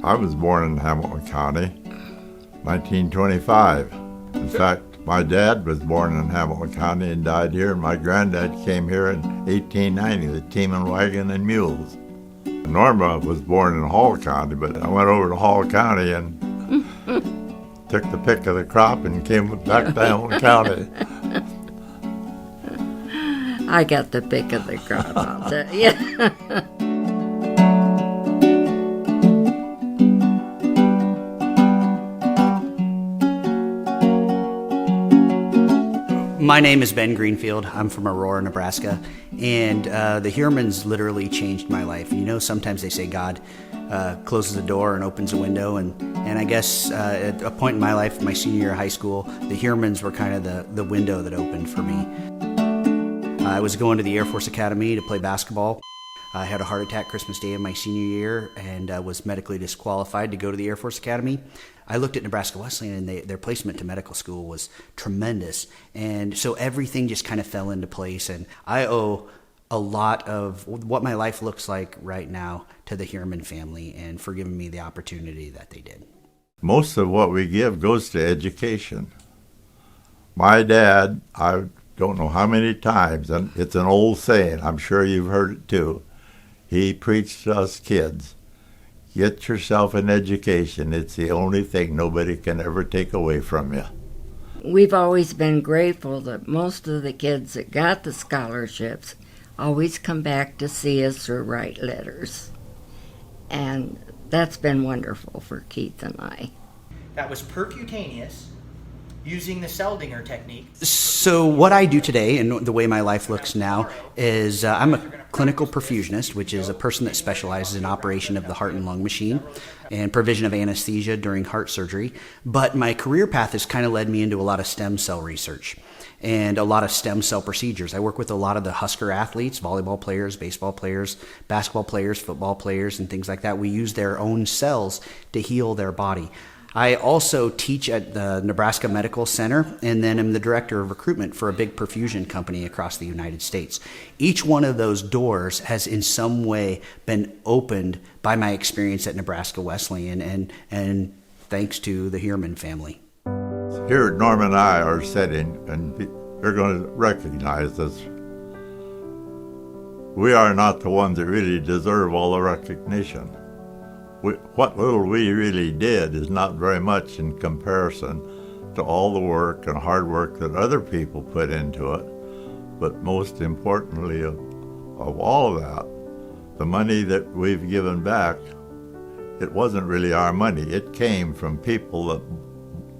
I was born in Hamilton County, 1925. In fact, my dad was born in Hamilton County and died here, and my granddad came here in 1890 with team and wagon and mules. Norma was born in Hall County, but I went over to Hall County and took the pick of the crop and came back to Hamilton County. I got the pick of the crop, I'll tell you. My name is Ben Greenfield. I'm from Aurora, Nebraska, and the Heuermanns literally changed my life. You know, sometimes they say God closes a door and opens a window, and I guess at a point in my life, my senior year of high school, the Heuermanns were kind of the window that opened for me. I was going to the Air Force Academy to play basketball. I had a heart attack Christmas Day of my senior year and was medically disqualified to go to the Air Force Academy. I looked at Nebraska Wesleyan, and their placement to medical school was tremendous. And so everything just kind of fell into place. And I owe a lot of what my life looks like right now to the Heuermann family and for giving me the opportunity that they did. Most of what we give goes to education. My dad, I don't know how many times, and it's an old saying, I'm sure you've heard it too, he preached to us kids, get yourself an education. It's the only thing nobody can ever take away from you. We've always been grateful that most of the kids that got the scholarships always come back to see us or write letters. And that's been wonderful for Keith and I. That was percutaneous, using the Seldinger technique. So what I do today and the way my life looks now is I'm a clinical perfusionist, which is a person that specializes in operation of the heart and lung machine and provision of anesthesia during heart surgery. But my career path has kind of led me into a lot of stem cell research and a lot of stem cell procedures. I work with a lot of the Husker athletes, volleyball players, baseball players, basketball players, football players, and things like that. We use their own cells to heal their body. I also teach at the Nebraska Medical Center, and then I'm the director of recruitment for a big perfusion company across the United States. Each one of those doors has in some way been opened by my experience at Nebraska Wesleyan, and thanks to the Heuermann family. Here, Norma and I are sitting, and they're going to recognize us. We are not the ones that really deserve all the recognition. What little we really did is not very much in comparison to all the work and hard work that other people put into it. But most importantly of all of that, the money that we've given back, it wasn't really our money. It came from people that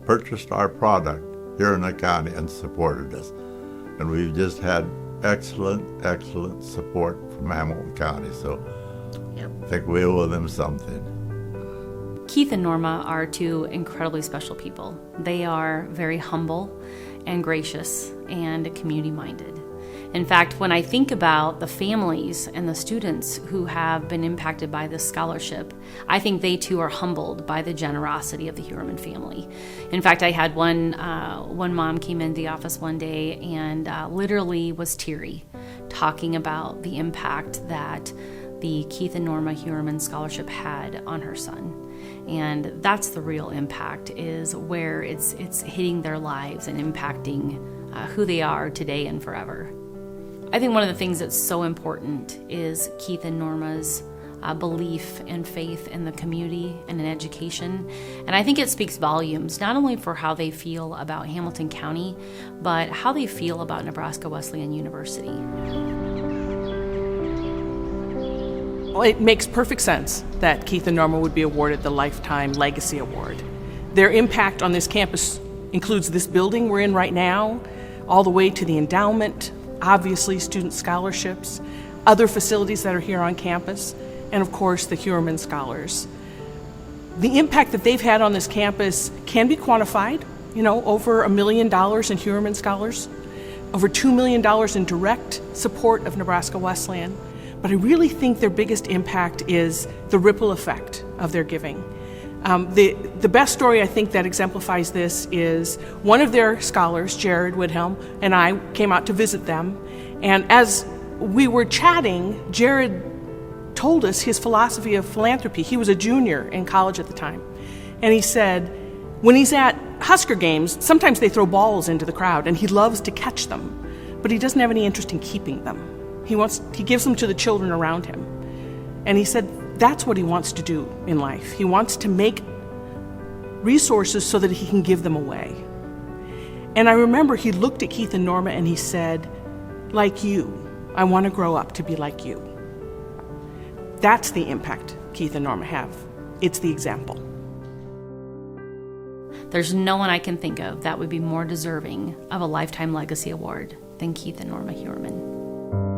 purchased our product here in the county and supported us. And we've just had excellent support from Hamilton County. So I think we owe them something. Keith and Norma are two incredibly special people. They are very humble and gracious and community-minded. In fact, when I think about the families and the students who have been impacted by this scholarship, I think they too are humbled by the generosity of the Heuermann family. In fact, I had one mom came into the office one day and literally was teary, talking about the impact that the Keith and Norma Heuermann Scholarship had on her son. And that's the real impact, is where it's hitting their lives and impacting who they are today and forever. I think one of the things that's so important is Keith and Norma's belief and faith in the community and in education. And I think it speaks volumes, not only for how they feel about Hamilton County, but how they feel about Nebraska Wesleyan University. Well, it makes perfect sense that Keith and Norma would be awarded the Lifetime Legacy Award. Their impact on this campus includes this building we're in right now, all the way to the endowment, obviously student scholarships, other facilities that are here on campus, and of course the Heuermann Scholars. The impact that they've had on this campus can be quantified, over $1 million in Heuermann Scholars, over $2 million in direct support of Nebraska Wesleyan. But I really think their biggest impact is the ripple effect of their giving. The best story I think that exemplifies this is one of their scholars, Jared Woodhelm, and I came out to visit them. And as we were chatting, Jared told us his philosophy of philanthropy. He was a junior in college at the time. And he said, when he's at Husker games, sometimes they throw balls into the crowd, and he loves to catch them, but he doesn't have any interest in keeping them. He gives them to the children around him. And he said that's what he wants to do in life. He wants to make resources so that he can give them away. And I remember he looked at Keith and Norma and he said, like you, I want to grow up to be like you. That's the impact Keith and Norma have. It's the example. There's no one I can think of that would be more deserving of a Lifetime Legacy Award than Keith and Norma Heuermann.